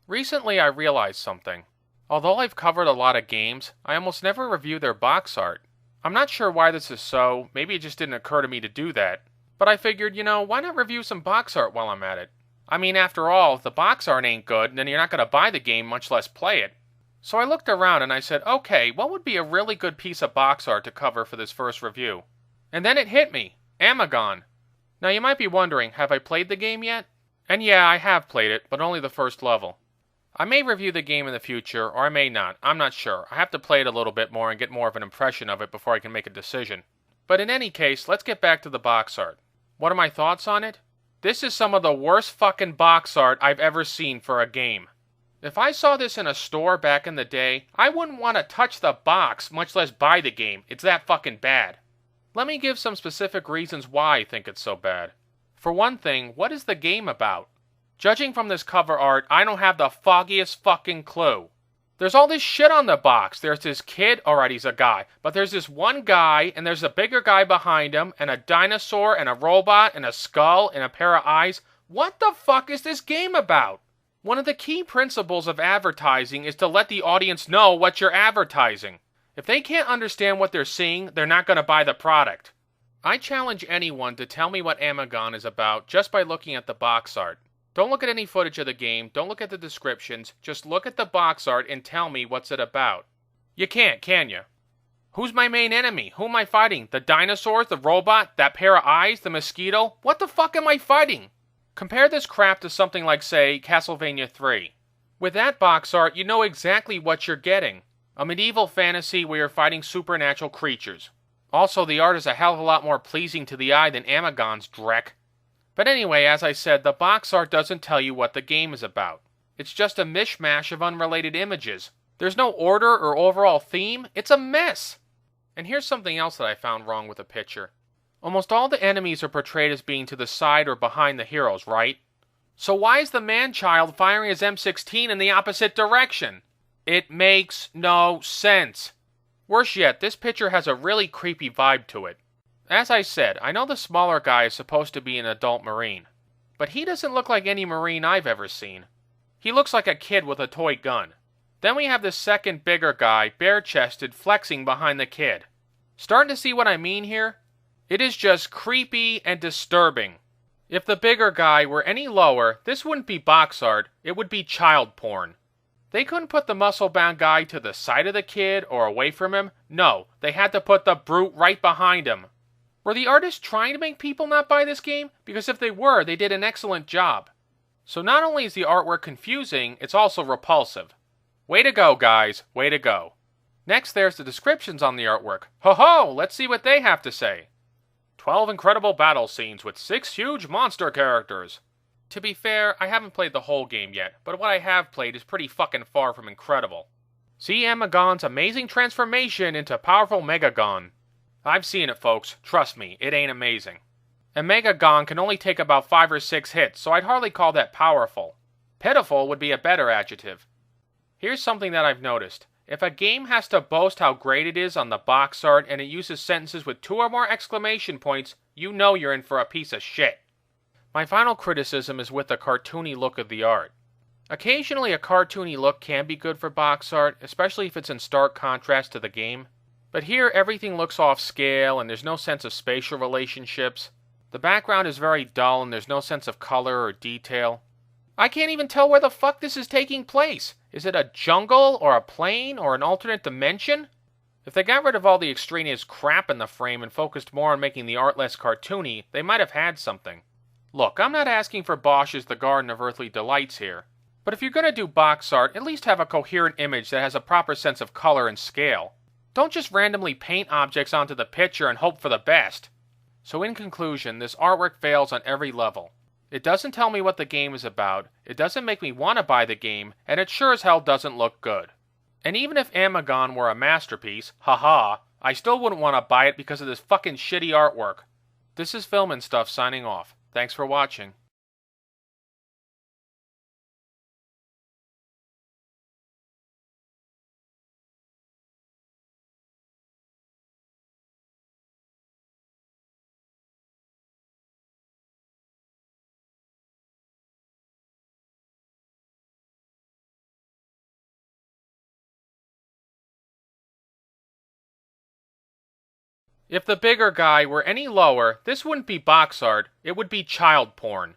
Recently, I realized something. Although I've covered a lot of games, I almost never review their box art. I'm not sure why this is so, maybe it just didn't occur to me to do that. But I figured, why not review some box art while I'm at it? I mean, after all, if the box art ain't good, then you're not going to buy the game, much less play it. So I looked around and I said, okay, what would be a really good piece of box art to cover for this first review? And then it hit me Amagon. Now you might be wondering, have I played the game yet? And yeah, I have played it, but only the first level. I may review the game in the future, or I may not. I'm not sure. I have to play it a little bit more and get more of an impression of it before I can make a decision. But in any case, let's get back to the box art. What are my thoughts on it? This is some of the worst fucking box art I've ever seen for a game. If I saw this in a store back in the day, I wouldn't want to touch the box, much less buy the game. It's that fucking bad. Let me give some specific reasons why I think it's so bad. For one thing, what is the game about? Judging from this cover art, I don't have the foggiest fucking clue. There's all this shit on the box. There's this kid, alright, he's a guy, but there's this one guy, and there's a bigger guy behind him, and a dinosaur, and a robot, and a skull, and a pair of eyes. What the fuck is this game about? One of the key principles of advertising is to let the audience know what you're advertising. If they can't understand what they're seeing, they're not going to buy the product. I challenge anyone to tell me what Amagon is about just by looking at the box art. Don't look at any footage of the game, don't look at the descriptions, just look at the box art and tell me what's it about. You can't, can you? Who's my main enemy? Who am I fighting? The dinosaurs? The robot? That pair of eyes? The mosquito? What the fuck am I fighting? Compare this crap to something like, say, Castlevania 3. With that box art, you know exactly what you're getting. A medieval fantasy where you're fighting supernatural creatures. Also, the art is a hell of a lot more pleasing to the eye than Amagon's dreck. But anyway, as I said, the box art doesn't tell you what the game is about. It's just a mishmash of unrelated images. There's no order or overall theme. It's a mess. And here's something else that I found wrong with the picture. Almost all the enemies are portrayed as being to the side or behind the heroes, right? So why is the man-child firing his M16 in the opposite direction? It makes no sense. Worse yet, this picture has a really creepy vibe to it. As I said, I know the smaller guy is supposed to be an adult Marine, but he doesn't look like any Marine I've ever seen. He looks like a kid with a toy gun. Then we have the second bigger guy, bare-chested, flexing behind the kid. Starting to see what I mean here? It is just creepy and disturbing. If the bigger guy were any lower, this wouldn't be box art, it would be child porn. They couldn't put the muscle-bound guy to the side of the kid or away from him. No, they had to put the brute right behind him. Were the artists trying to make people not buy this game? Because if they were, they did an excellent job. So not only is the artwork confusing, it's also repulsive. Way to go, guys. Way to go. Next, there's the descriptions on the artwork. Ho-ho! Let's see what they have to say. 12 incredible battle scenes with 6 huge monster characters. To be fair, I haven't played the whole game yet, but what I have played is pretty fucking far from incredible. See Amagon's amazing transformation into powerful Megagon. I've seen it, folks. Trust me, it ain't amazing. And Amagon can only take about 5 or 6 hits, so I'd hardly call that powerful. Pitiful would be a better adjective. Here's something that I've noticed. If a game has to boast how great it is on the box art and it uses sentences with 2 or more exclamation points, you know you're in for a piece of shit. My final criticism is with the cartoony look of the art. Occasionally a cartoony look can be good for box art, especially if it's in stark contrast to the game. But here everything looks off scale and there's no sense of spatial relationships. The background is very dull and there's no sense of color or detail. I can't even tell where the fuck this is taking place. Is it a jungle or a plane or an alternate dimension? If they got rid of all the extraneous crap in the frame and focused more on making the art less cartoony, they might have had something. Look, I'm not asking for Bosch's The Garden of Earthly Delights here. But if you're going to do box art, at least have a coherent image that has a proper sense of color and scale. Don't just randomly paint objects onto the picture and hope for the best. So in conclusion, this artwork fails on every level. It doesn't tell me what the game is about, it doesn't make me want to buy the game, and it sure as hell doesn't look good. And even if Amagon were a masterpiece, haha, I still wouldn't want to buy it because of this fucking shitty artwork. This is Film and Stuff signing off. Thanks for watching. If the bigger guy were any lower, this wouldn't be box art, it would be child porn.